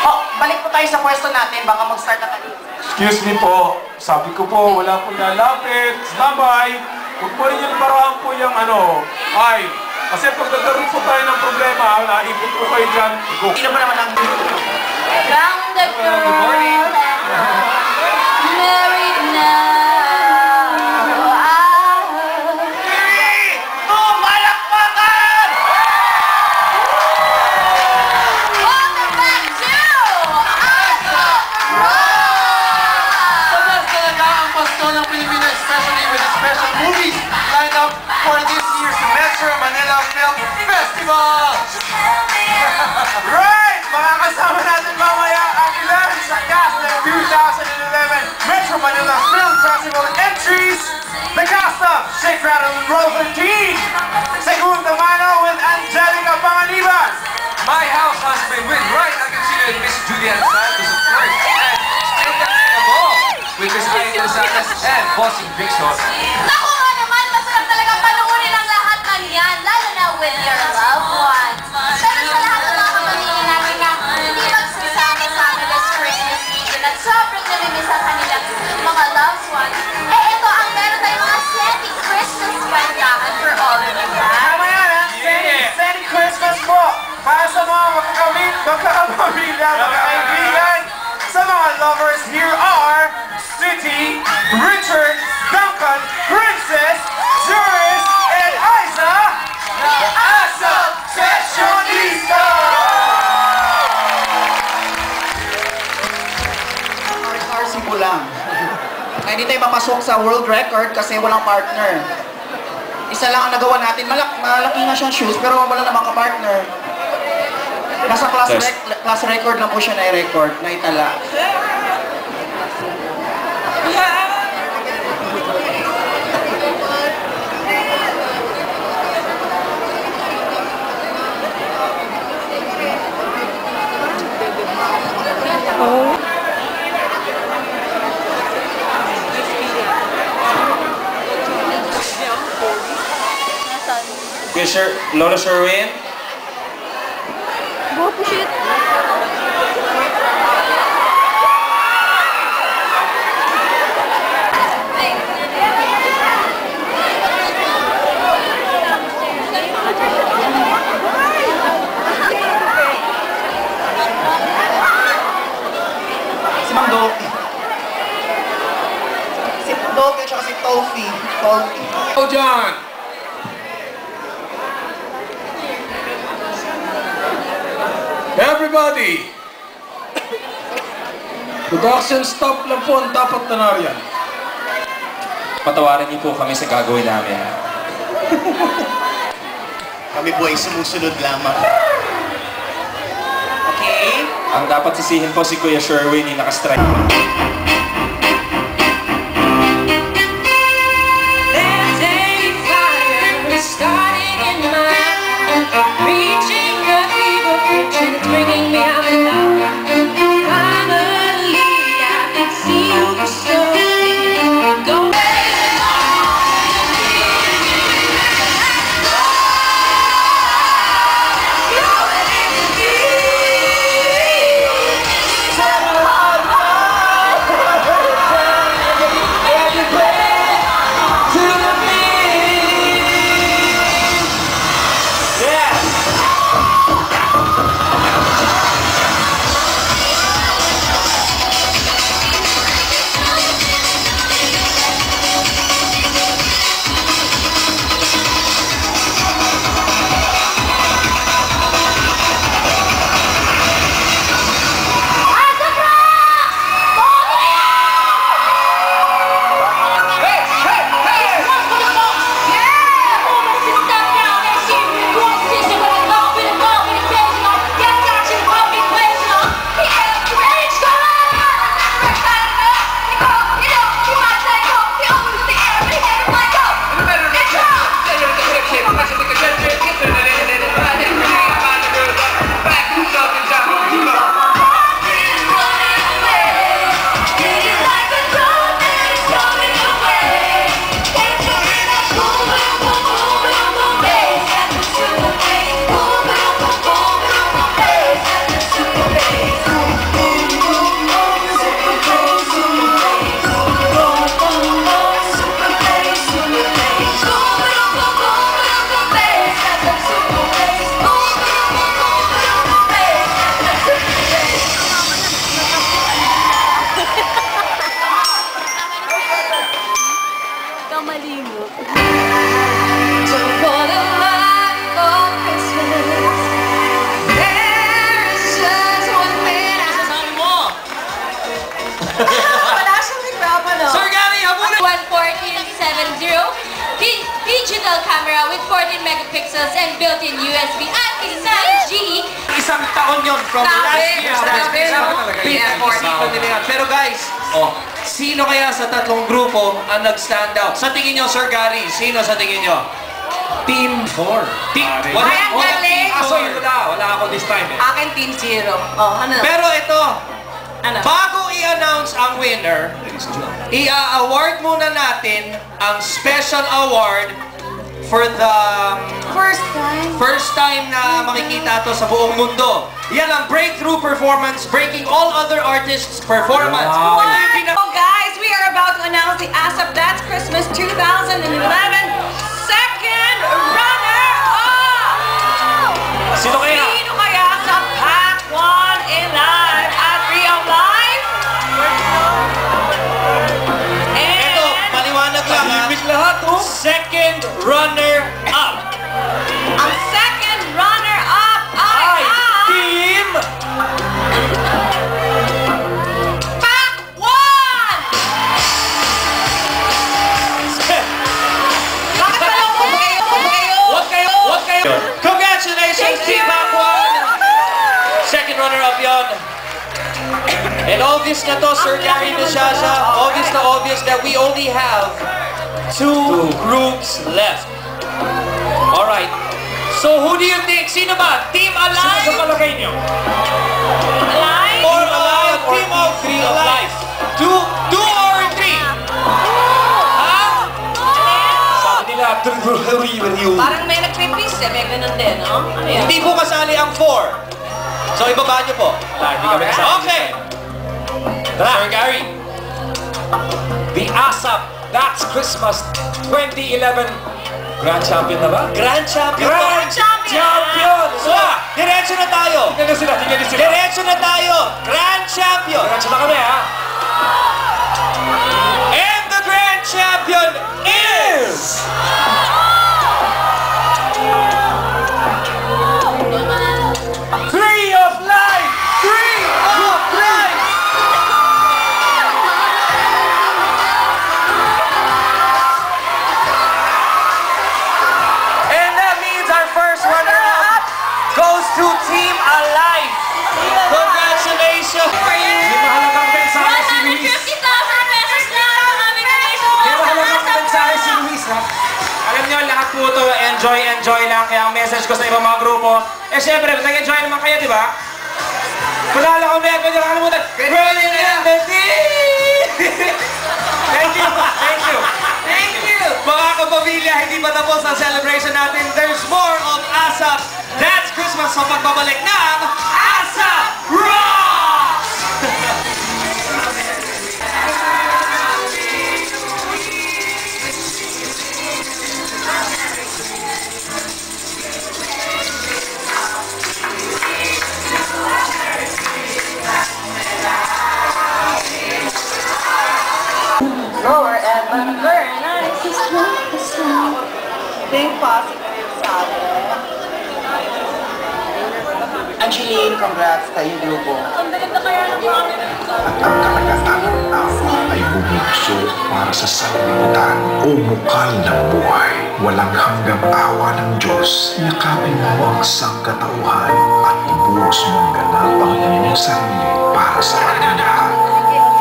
Oh, balik po tayo sa pwesto natin. Baka mag-start na tayo. Excuse me po. Sabi ko po, wala po lalapit. Standby. Huwag po rin yung paraan po yung ay. Kasi pag nagkaroon po tayo ng problema, naipot po kayo dyan. Sino ba naman ang... Found the girl married now. For this year's Metro Manila Film Festival! Right! Makakasama natin mamaya ang ilan sa cast ng 2011 Metro Manila Film Festival entries. The cast of Shake, Rattle, and Roll 13, Segunda Mano with Angelica Panganiban, My House Husband with Right, I can see that Miss Julian Santos of course, and Still Dancing a Ball with Miss Aida Santos and Bossing Vixos. Lalo na with your loved ones. Pero sa lahat ng mga kapamilya natin na hindi magsasama-sama this Christmas season at sobrang namimiss ang kanilang mga loved ones, ito ang meron tayong mga Sandy Christmas kwendahan for all of you guys. Tama yan, ha? Sandy Christmas po! Para sa mga magkakapamilya, magkakaibigan, sa mga lovers, here are City, Richard, Duncan, Princess, Juris, and Isa, the Asa Fashionista! RCB lang. Hindi tayo papasok sa world record kasi walang partner. Isa lang ang nagawa natin. Malaki nga siyang shoes pero wala namang ka-partner. Nasa class record lang po siya na-record, na-itala. Lola Sherwin? Go push it. Si Mang Doki. Si Doki at saka si Tofi. Oh, John! Everybody! Production stop lang po ang dapat na nariyan. Patawarin niyo po kami sa gagawin namin. Kami po ay sumusunod lamang. Okay? Ang dapat sisihin po si Kuya Sherwin, yung nakastrike. built-in USB at isang GE. Isang taon yon from last year. Pinag-isipan nila yan. Pero guys, sino kaya sa tatlong grupo ang nag-stand out? Sa tingin nyo, Sir Gary, sino sa tingin nyo? Team 4. Wala, Ay, ang galing! wala ako this time eh. Akin Team Zero. Oh, ano? Pero ito, Ano? bago i-announce ang winner, i-award muna natin ang special award for the first time na makikita to sa buong mundo. Yan ang breakthrough performance, breaking all other artists' performance. Wow. Ito yung pinaka- Oh, guys, we are about to announce the ASAP That's Christmas 2011 second runner-up! Sino kaya? Sino kaya sa Pack 1 in Live at Real Life? Ito, paliwanag lang ha. lahat, oh. Second runner-up. Ang second runner-up ay Team! Pack 1! Bakit malungkot kayo? What kayo? Congratulations, Team Aquan! Second runner-up yon. And obvious na to, Sir Gary Nishasha, obvious that we only have two groups left. Alright. So who do you think? Sino ba? Team Sino sa Alive? palagay nyo? Alive? Or Alive or Team of Three of Alive? Life? Two or three? Ha? Sabi nila, with you. Parang may nagpipis eh, may ganun din, no? Ano yan? Hindi po kasali ang four. So ibaba niyo po. Hindi kami kasama. Okay. Sir Gary. The ASAP That's Christmas 2011 Grand Champion na ba? Grand Champion. Grand Champion! So, diretso na tayo. Tingnan sila. Diretso na tayo. Grand Champion. Diretso na kami, ha? And the Grand Champion is... Three of Life! Three of Life! And that means our first runner-up goes to Team Alive! Congratulations! May mahalagang mensahe si Luis. 150,000 pesos na ang aming donation May para mahalagang sa mensahe si Luis, ha? Alam nyo, lahat po ito, enjoy lang. Kaya ang message ko sa ibang mga grupo, syempre, nag-enjoy naman kayo, di ba? Kulala ko, meron nyo nakalimutan. Rolling in the deep! Thank you! Thank you! Mga kapamilya, hindi pa tapos ang celebration natin. There's more of ASAP That's Christmas sa pagbabalik ng ASAP Rocks! lower and very nice. Think positive sabi. Angeline, congrats kayong grupo. Ang ganda kaya ng mga Ang kalagatan ng tao ay bumukso para sa sanlibutan o bukal ng buhay. Walang hanggang awa ng Diyos. Yakapin mo ang sangkatauhan at ibuhos mong ganap ang iyong sarili para sa kanyang lahat.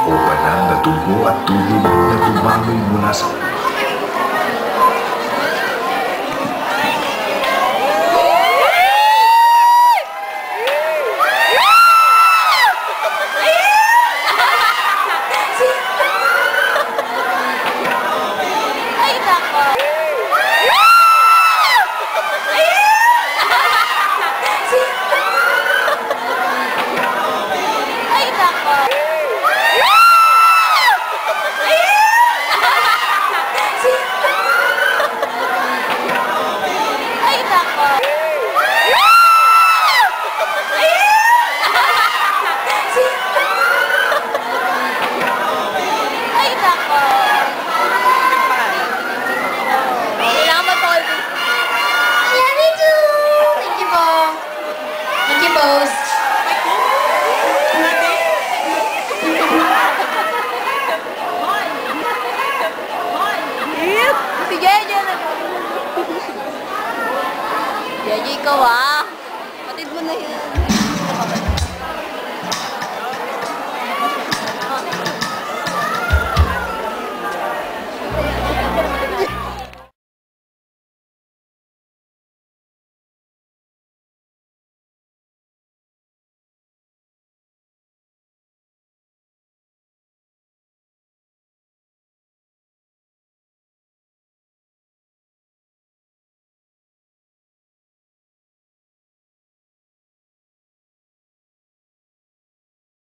O banal na tubo at tubig na bumagoy mula sa Ay, nako. Ay, nako. nakakatawa. Patid mo na yan.